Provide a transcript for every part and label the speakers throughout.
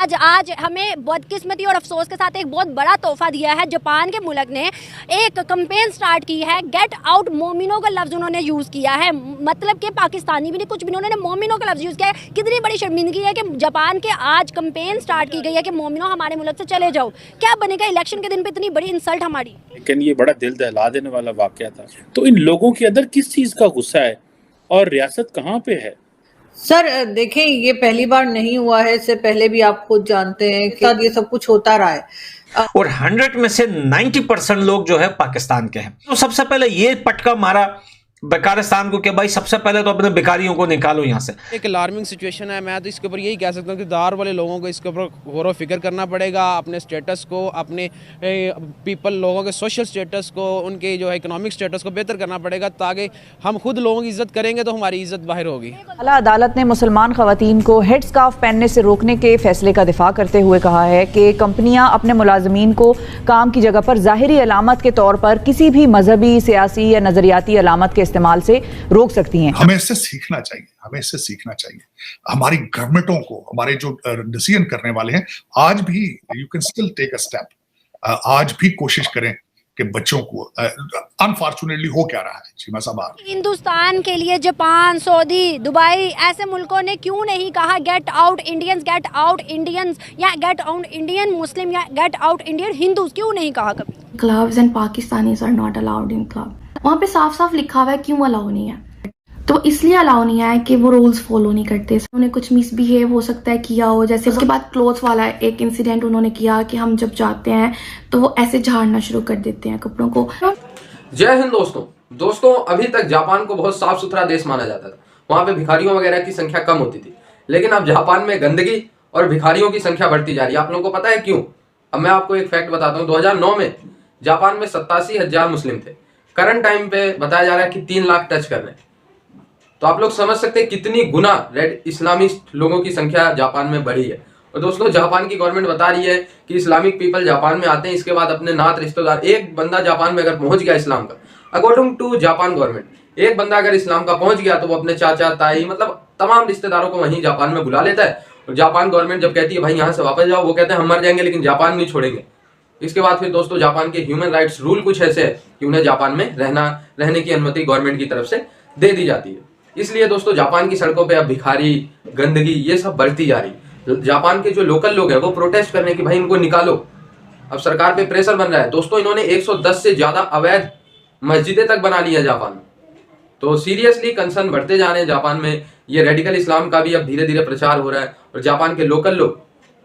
Speaker 1: आज आज हमें बदकिस्मती और अफसोस के साथ एक बहुत बड़ा तोहफा दिया है। जापान के मुल्क ने एक कैंपेन स्टार्ट की है, गेट आउट मोमिनो का लफ्ज़ उन्होंने यूज़ किया है। मतलब कि पाकिस्तानी भी नहीं कुछ भी, उन्होंने मोमिनो का लफ्ज़ यूज़ किया है। कितनी बड़ी शर्मिंदगी है कि जापान के आज कैंपेन स्टार्ट की गई है कि मोमिनो हमारे मुल्क से चले जाओ। क्या बनेगा इलेक्शन के दिन पे इतनी बड़ी इंसल्ट हमारी।
Speaker 2: लेकिन ये बड़ा दिल दहला देने वाला वाक़या था। तो इन लोगों के अंदर किस चीज़ का गुस्सा है और रियासत कहाँ पे है?
Speaker 3: सर देखें, ये पहली बार नहीं हुआ है, इससे पहले भी आप खुद जानते हैं कि ये सब कुछ होता रहा है।
Speaker 4: और 100 में से 90% लोग जो है पाकिस्तान के हैं। तो सबसे पहले ये पटका मारा बेकारिस्तान को कि भाई सबसे पहले तो अपने बेकारियों को निकालो यहाँ से।
Speaker 5: एक अलार्मिंग सिचुएशन है। मैं तो इसके ऊपर यही कह सकता हूँ कि दार वाले लोगों को इसके ऊपर गौर व फिक्र करना पड़ेगा, अपने स्टेटस को, अपने पीपल लोगों के सोशल स्टेटस को, उनके जो है इकोनॉमिक स्टेटस को बेहतर करना पड़ेगा, ताकि हम खुद लोगों की इज्जत करेंगे तो हमारी इज्जत बाहर होगी।
Speaker 6: आला अदालत ने मुसलमान खवातीन को हेड स्कार्फ पहनने से रोकने के फैसले का दिफा करते हुए कहा है कि कंपनियां अपने मुलाजमीन को काम की जगह पर ज़ाहिरी अलामत के तौर पर किसी भी मजहबी, सियासी या नजरियाती अलामत के इस्तेमाल से रोक सकती हैं।
Speaker 7: हमें इससे सीखना चाहिए, हमें इससे सीखना चाहिए। हमारी गवर्नमेंटों को, हमारे जो डिसीजन करने वाले हैं, आज भी you can still take a step. आज भी कोशिश करें कि बच्चों को, अनफॉर्चुनेटली हो क्या रहा है चीमा साहब,
Speaker 1: हिंदुस्तान के लिए जापान, सऊदी, दुबई ऐसे मुल्कों ने क्यों नहीं कहा get out Indians, get out Indians, या गेट आउट इंडियन मुस्लिम, या गेट आउट इंडियन हिंदूज, क्यों नहीं कहा कभी?
Speaker 8: Clubs and Pakistanis are not allowed in club. वहाँ पे साफ साफ लिखा हुआ है क्यों अलाउ नहीं है। तो इसलिए अलाउ नहीं है कि वो रूल्स फॉलो नहीं करते, उन्हें कुछ मिसबिहेव हो सकता है किया हो। जैसे उसके बाद क्लोथ्स वाला एक इंसिडेंट उन्होंने किया कि हम जब जाते हैं तो वो ऐसे झाड़ना शुरू कर देते हैं कपड़ों को।
Speaker 9: जय हिंद दोस्तों, अभी तक जापान को बहुत साफ सुथरा देश माना जाता था। वहाँ पे भिखारियों वगैरह की संख्या कम होती थी, लेकिन अब जापान में गंदगी और भिखारियों की संख्या बढ़ती जा रही है। आप लोगों को पता है क्यों? अब मैं आपको एक फैक्ट बताता हूँ। 2009 में जापान में 87,000 मुस्लिम थे। करंट टाइम पे बताया जा रहा है कि 3 लाख टच कर रहे हैं। तो आप लोग समझ सकते हैं कितनी गुना रेड इस्लामिस्ट लोगों की संख्या जापान में बढ़ी है। और दोस्तों, जापान की गवर्नमेंट बता रही है कि इस्लामिक पीपल जापान में आते हैं, इसके बाद अपने नात रिश्तेदार, एक बंदा जापान में अगर पहुंच गया इस्लाम का, अकॉर्डिंग टू जापान गवर्नमेंट, एक बंदा अगर इस्लाम का पहुंच गया तो वो अपने चाचा, ताई, मतलब तमाम रिश्तेदारों को वहीं जापान में बुला लेता है। और जापान गवर्नमेंट जब कहती है भाई यहाँ से वापस जाओ, वो कहते हैं हम मर जाएंगे लेकिन जापान नहीं छोड़ेंगे। इसके बाद फिर दोस्तों, जापान के ह्यूमन राइट्स रूल कुछ ऐसे है कि उन्हें जापान में रहने की अनुमति गवर्नमेंट की तरफ से दे दी जाती है। इसलिए दोस्तों, जापान की सड़कों पे अब भिखारी, गंदगी, ये सब बढ़ती जा रही। जापान के जो लोकल लोग हैं वो प्रोटेस्ट करने की भाई इनको निकालो। अब सरकार पे प्रेशर बन रहा है। दोस्तों, इन्होंने 110 से ज्यादा अवैध मस्जिदें तक बना ली है जापान में। तो सीरियसली कंसर्न बढ़ते जा रहे हैं जापान में। ये रेडिकल इस्लाम का भी अब धीरे धीरे प्रचार हो रहा है और जापान के लोकल लोग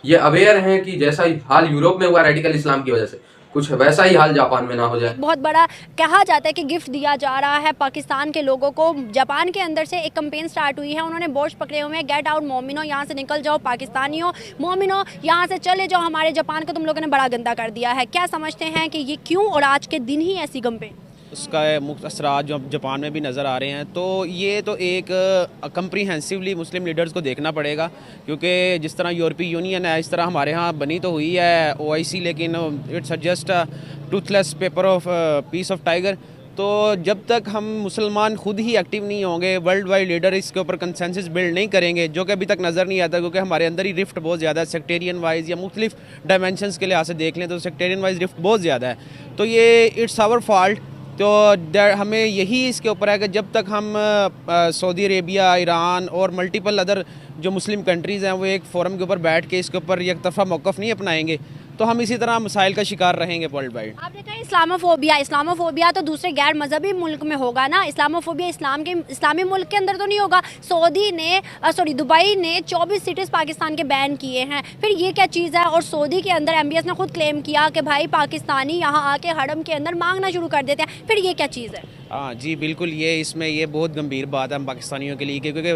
Speaker 9: ये अवेयर हैं कि जैसा ही हाल यूरोप में हुआ रेडिकल इस्लाम की वजह से, कुछ वैसा ही हाल जापान में ना हो जाए।
Speaker 1: बहुत बड़ा कहा जाता है कि गिफ्ट दिया जा रहा है पाकिस्तान के लोगों को। जापान के अंदर से एक कैंपेन स्टार्ट हुई है, उन्होंने बोर्ड पकड़े हुए हैं, गेट आउट मोमिनो, यहाँ से निकल जाओ पाकिस्तानियों, मोमिनो यहाँ से चले जाओ, हमारे जापान को तुम लोगों ने बड़ा गंदा कर दिया है। क्या समझते हैं कि ये क्यों और आज के दिन ही ऐसी कैंपेन?
Speaker 5: उसका मुख्य असरात जो जापान में भी नज़र आ रहे हैं। तो ये तो एक कंप्रीहेंसिवली मुस्लिम लीडर्स को देखना पड़ेगा, क्योंकि जिस तरह यूरोपीय यूनियन है, इस तरह हमारे यहाँ बनी तो हुई है OIC, लेकिन it's just Toothless paper of peace of tiger. तो जब तक हम मुसलमान खुद ही एक्टिव नहीं होंगे, वर्ल्ड वाइड लीडर इसके ऊपर कंसेंसस बिल्ड नहीं करेंगे, जो कि अभी तक नज़र नहीं आता, क्योंकि हमारे अंदर ही रिफ्ट बहुत ज़्यादा है। सेक्टेरियन वाइज या मुख्तलिफ डायमेंशंस के लिहाज से देख लें तो सेक्टेरियन वाइज रिफ्ट बहुत ज़्यादा है। तो ये इट्स आवर फॉल्ट। तो हमें यही इसके ऊपर है कि जब तक हम सऊदी अरेबिया, ईरान और मल्टीपल अदर जो मुस्लिम कंट्रीज़ हैं वो एक फोरम के ऊपर बैठ के इसके ऊपर एक तरफा मौक़िफ़ नहीं अपनाएंगे, तो हम इसी तरह मसाइल का शिकार रहेंगे वर्ल्ड वाइड।
Speaker 1: आपने कहा इस्लामोफोबिया तो दूसरे गैर मजहबी मुल्क में होगा ना, इस्लामोफोबिया इस्लामी मुल्क के अंदर तो नहीं होगा। दुबई ने 24 सिटीज़ पाकिस्तान के बैन किए हैं, फिर ये क्या चीज़ है? और सऊदी के अंदर MBS ने खुद क्लेम किया कि भाई पाकिस्तानी यहाँ आके हरम के अंदर मांगना शुरू कर देते हैं, फिर ये क्या चीज़ है?
Speaker 5: हाँ जी, बिल्कुल, ये बहुत गंभीर बात है हम पाकिस्तानियों के लिए, क्योंकि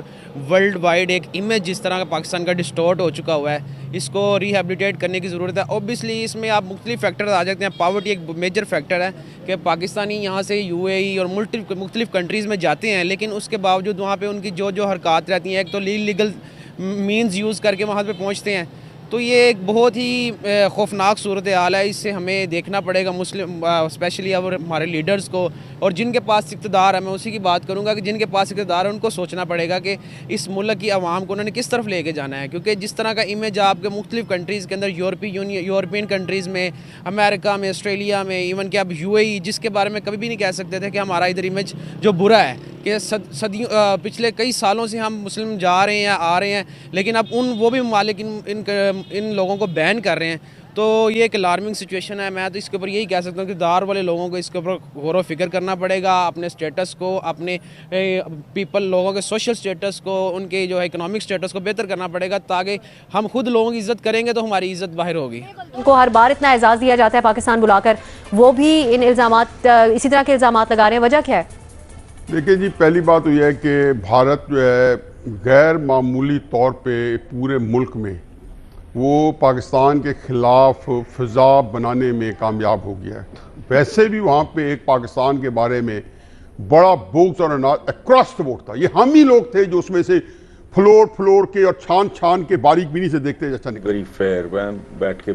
Speaker 5: वर्ल्ड वाइड एक इमेज जिस तरह का पाकिस्तान का डिस्टॉर्ट हो चुका हुआ है, इसको रिहेबिलिटेट करने की ज़रूरत है। ऑब्वियसली इसमें आप मुख्तलिफ फैक्टर आ जाते हैं। पावर्टी एक मेजर फैक्टर है कि पाकिस्तानी यहाँ से UAE और मुख्तलिफ कंट्रीज़ में जाते हैं, लेकिन उसके बावजूद वहाँ पर उनकी जो हरकत रहती हैं, एक तो लीगल मीन्स यूज़ करके वहाँ पर पहुँचते हैं, तो ये एक बहुत ही खौफनाक सूरत हाल है। इससे हमें देखना पड़ेगा मुस्लिम स्पेशली अब हमारे लीडर्स को, और जिनके पास इक़्तिदार है, मैं उसी की बात करूंगा कि जिनके पास इक़्तिदार है उनको सोचना पड़ेगा कि इस मुल्क की आवाम को उन्होंने किस तरफ लेके जाना है। क्योंकि जिस तरह का इमेज आपके मुख्तलिफ कंट्रीज़ के अंदर, यूरोपियन कंट्रीज़ में, अमेरिका में, ऑस्ट्रेलिया में, इवन कि अब UAE, जिसके बारे में कभी भी नहीं कह सकते थे कि हमारा इधर इमेज जो बुरा है, कि सदियों पिछले कई सालों से हम मुस्लिम जा रहे हैं, आ रहे हैं, लेकिन अब वो भी ममालिक इन लोगों को बैन कर रहे हैं। तो ये एक अलार्मिंग सिचुएशन है। मैं तो इसके ऊपर यही कह सकता हूँ कि दार वाले लोगों को इसके ऊपर गौर व फिक्र करना पड़ेगा, अपने स्टेटस को, अपने लोगों के सोशल स्टेटस को, उनके जो है इकोनॉमिक स्टेटस को बेहतर करना पड़ेगा, ताकि हम खुद लोगों की इज़्ज़त करेंगे तो हमारी इज़्ज़त बाहर होगी।
Speaker 10: उनको हर बार इतना एजाज़ दिया जाता है पाकिस्तान बुलाकर, वो भी इन इल्ज़ामात, इसी तरह के इल्ज़ामात लगा रहे हैं। वजह क्या है?
Speaker 11: देखिए जी, पहली बात तो यह है कि भारत जो है गैर मामूली तौर पे पूरे मुल्क में वो पाकिस्तान के ख़िलाफ़ फ़िज़ा बनाने में कामयाब हो गया है। वैसे भी वहाँ पे एक पाकिस्तान के बारे में बड़ा बुग़्ज़ और अनाज अक्रॉस द बोर्ड था। ये हम ही लोग थे जो उसमें से फ्लोर के और छान के बारीक बीनी से देखते अच्छा निकल।
Speaker 12: वेरी फेयर बैठ के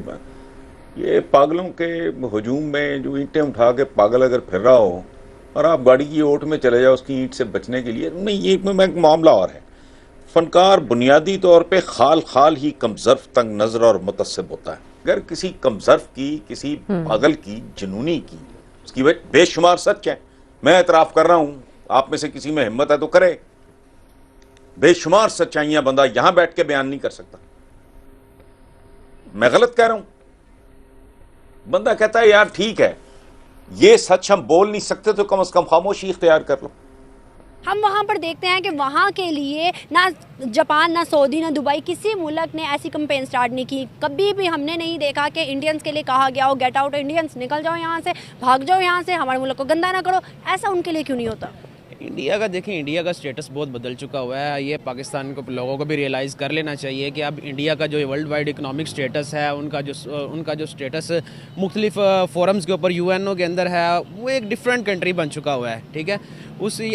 Speaker 12: ये पागलों के हजूम में जो ईंटें उठा के पागल अगर फिर रहा हो और आप गाड़ी की ओट में चले जाओ उसकी ईंट से बचने के लिए, नहीं, ये एक मामला और है। फनकार बुनियादी तौर पे खाल ही कमजर्फ, तंग नजर और मुतस्सिब होता है। अगर किसी कमजर्फ की, किसी पागल की, जुनूनी की, उसकी बेशुमार सच है। मैं एतराफ़ कर रहा हूँ, आप में से किसी में हिम्मत है तो करे। बेशुमार सच्चाइयां बंदा यहां बैठ के बयान नहीं कर सकता। मैं गलत कह रहा हूं? बंदा कहता है यार ठीक है, ये सच हम बोल नहीं सकते तो कम से कम खामोशी इख्तियार कर लो।
Speaker 1: हम वहाँ पर देखते हैं कि वहाँ के लिए ना जापान, ना सऊदी, ना दुबई, किसी मुल्क ने ऐसी कैंपेन स्टार्ट नहीं की। कभी भी हमने नहीं देखा कि इंडियंस के लिए कहा गया हो गेट आउट इंडियंस, निकल जाओ यहाँ से, भाग जाओ यहाँ से, हमारे मुल्क को गंदा ना करो। ऐसा उनके लिए क्यों नहीं होता?
Speaker 5: इंडिया का देखें, इंडिया का स्टेटस बहुत बदल चुका हुआ है। ये पाकिस्तान को लोगों को भी रियलाइज़ कर लेना चाहिए कि अब इंडिया का जो वर्ल्ड वाइड इकनॉमिक स्टेटस है, उनका जो स्टेटस मुख्तलिफ फोरम्स के ऊपर UNO के अंदर है, वो एक डिफरेंट कंट्री बन चुका हुआ है। ठीक है,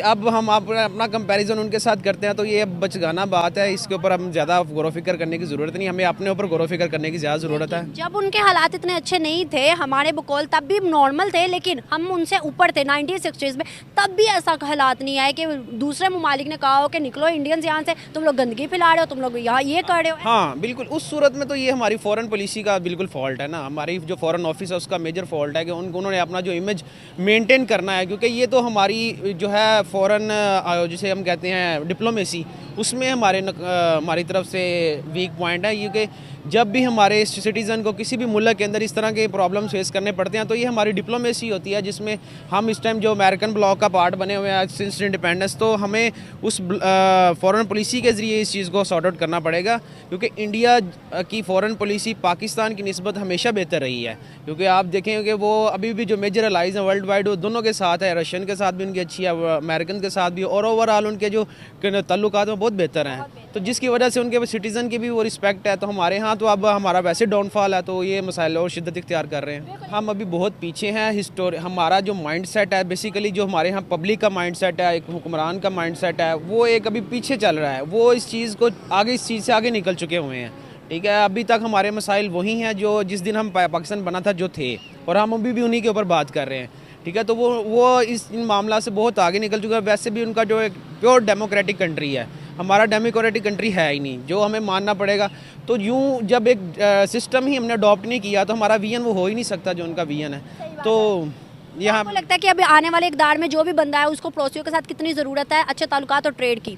Speaker 5: अब हम अपना कंपैरिजन उनके साथ करते हैं तो ये बचगाना बात है। इसके ऊपर हम ज़्यादा गौर फिक्र करने की ज़रूरत नहीं, हमें अपने ऊपर गौर फिक्र करने की ज़्यादा ज़रूरत है।
Speaker 1: जब उनके हालात इतने अच्छे नहीं थे, हमारे बकौल तब भी नॉर्मल थे, लेकिन हम उनसे ऊपर थे 1960s में, तब भी ऐसा हालात नहीं आए कि दूसरे ममालिक ने कहा हो कि निकलो इंडियंस यहाँ से, तुम लोग गंदगी फैला रहे हो, तुम लोग यहाँ ये कर रहे हो।
Speaker 5: हाँ बिल्कुल, उस सूरत में तो ये हमारी फॉरेन पॉलिसी का बिल्कुल फॉल्ट है ना। हमारी जो फॉरेन ऑफिस है उसका मेजर फॉल्ट है कि उन्होंने अपना जो इमेज मेंटेन करना है, क्योंकि ये तो हमारी जो है फॉरेन जिसे हम कहते हैं डिप्लोमेसी, उसमें हमारी तरफ से वीक पॉइंट है। क्योंकि जब भी हमारे सिटीज़न को किसी भी मुल्क के अंदर इस तरह के प्रॉब्लम फेस करने पड़ते हैं तो ये हमारी डिप्लोमेसी होती है, जिसमें हम इस टाइम जो अमेरिकन ब्लॉक का पार्ट बने हुए हैं सिंस इंडिपेंडेंस, तो हमें उस फॉरेन पॉलिसी के ज़रिए इस चीज़ को सॉर्ट आउट करना पड़ेगा। क्योंकि इंडिया की फॉरेन पॉलिसी पाकिस्तान की निस्बत हमेशा बेहतर रही है। क्योंकि आप देखें कि वो अभी भी जो मेजर अलाइज हैं वर्ल्ड वाइड, वो दोनों के साथ है, रशियन के साथ भी उनकी अच्छी है, अमेरिकन के साथ भी, और ओवरऑल उनके जो ताल्लुकात हैं बहुत बेहतर हैं। तो जिसकी वजह से उनके सिटीज़न की भी वो रिस्पेक्ट है। तो हमारे यहाँ तो अब हमारा वैसे डाउनफॉल है, तो ये मसाइल और शिद्दत इख्तियार कर रहे हैं। हम अभी बहुत पीछे हैं। हमारा जो माइंड सेट है, बेसिकली जो हमारे यहाँ पब्लिक का माइंड सेट है, एक हुक्मरान का माइंड सेट है, वो एक अभी पीछे चल रहा है। वो इस चीज़ से आगे निकल चुके हुए हैं। ठीक है, अभी तक हमारे मसाइल वही हैं जो जिस दिन हम पाकिस्तान बना था जो थे, और हम अभी भी उन्हीं के ऊपर बात कर रहे हैं। ठीक है, तो वो इन मामला से बहुत आगे निकल चुका है। वैसे भी उनका जो एक प्योर डेमोक्रेटिक कंट्री है, हमारा डेमोक्रेटिक कंट्री है ही नहीं, जो हमें मानना पड़ेगा। तो यूँ जब एक सिस्टम ही हमने अडॉप्ट नहीं किया तो हमारा विजन वो हो ही नहीं सकता जो उनका विजन है। तो यहाँ
Speaker 1: आपको लगता है कि अभी आने वाले इक़्तिदार में जो भी बंदा है उसको पड़ोसियों के साथ कितनी ज़रूरत है अच्छे ताल्लुकात और ट्रेड की?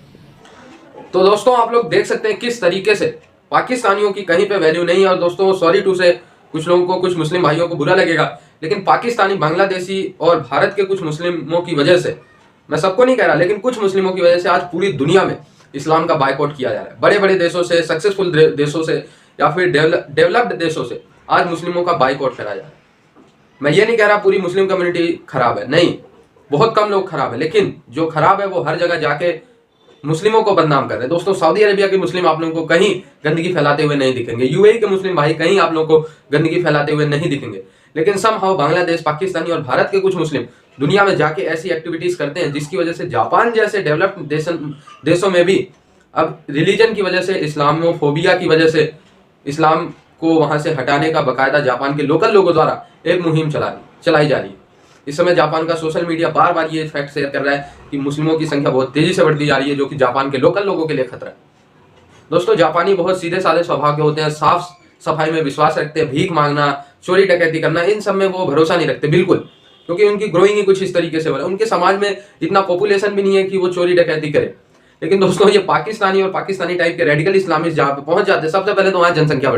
Speaker 9: तो दोस्तों आप लोग देख सकते हैं किस तरीके से पाकिस्तानियों की कहीं पे वैल्यू नहीं है। और दोस्तों सॉरी टू से कुछ लोगों को, कुछ मुस्लिम भाइयों को बुरा लगेगा, लेकिन पाकिस्तानी, बांग्लादेशी और भारत के कुछ मुस्लिमों की वजह से, मैं सबको नहीं कह रहा, लेकिन कुछ मुस्लिमों की वजह से आज पूरी दुनिया में इस्लाम का बायकॉट किया जा रहा है। बड़े बड़े देशों से, सक्सेसफुल देशों से या फिर डेवलप्ड देशों से आज मुस्लिमों का बायकॉट करा जा रहा है। मैं ये नहीं कह रहा पूरी मुस्लिम कम्युनिटी खराब है, नहीं, बहुत कम लोग खराब है, लेकिन जो खराब है वो हर जगह जाके मुस्लिमों को बदनाम कर रहे हैं। दोस्तों सऊदी अरेबिया के मुस्लिम आप लोगों को कहीं गंदगी फैलाते हुए नहीं दिखेंगे, UAE के मुस्लिम भाई कहीं आप लोगों को गंदगी फैलाते हुए नहीं दिखेंगे, लेकिन समहाउ बांग्लादेश, पाकिस्तानी और भारत के कुछ मुस्लिम दुनिया में जाके ऐसी एक्टिविटीज करते हैं जिसकी वजह से जापान जैसे डेवलप्ड देशों में भी अब रिलीजन की वजह से, इस्लामोफोबिया की वजह से इस्लाम को वहां से हटाने का बाकायदा जापान के लोकल लोगों द्वारा एक मुहिम चलाई जा रही है। इस समय जापान का सोशल मीडिया बार बार ये फैक्ट शेयर कर रहा है कि मुस्लिमों की संख्या बहुत तेजी से बढ़ती जा रही है, जो कि जापान के लोकल लोगों के लिए खतरा है। दोस्तों, जापानी बहुत सीधे साधे स्वभाव के होते हैं, साफ सफाई में विश्वास रखते हैं, भीख मांगना, चोरी डकैती करना, इन सब में वो भरोसा नहीं रखते बिल्कुल, क्योंकि उनकी ग्रोइंग ही कुछ इस तरीके से हो रहा है। उनके समाज में इतना पॉपुलेशन भी नहीं है कि वो चोरी डकैती करे। लेकिन दोस्तों, ये पाकिस्तानी और पाकिस्तानी टाइप के रेडिकल इस्लामिस्ट जहाँ पे पहुंच जाते हैं, सबसे पहले तो वहाँ जनसंख्या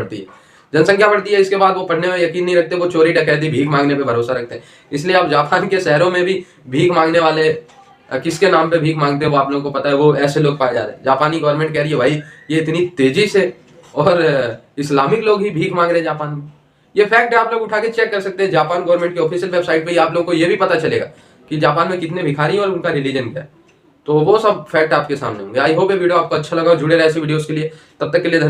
Speaker 9: बढ़ती है, इसके बाद वो पढ़ने में यकीन नहीं रखते, वो चोरी डकैती भीख मांगने पे भरोसा रखते हैं। इसलिए आप जापान के शहरों में भी भीख मांगने वाले किसके नाम पे भीख मांगते हैं वो आप लोगों को पता है, वो ऐसे लोग पाए जा रहे हैं। जापानी गवर्नमेंट कह रही है भाई ये इतनी तेजी से और इस्लामिक लोग ही भीख मांग रहे हैं जापान में। ये फैक्ट आप लोग उठा के चेक कर सकते हैं, जापान गवर्नमेंट की ऑफिशियल वेबसाइट पे आप लोगों को ये भी पता चलेगा कि जापान में कितने भिखारी हैं और उनका रिलीजन क्या है। तो वो सब फैक्ट आपके सामने होंगे। आई होप ये वीडियो आपको अच्छा लगा, जुड़े रहे ऐसी वीडियोस के लिए। तब तक के लिए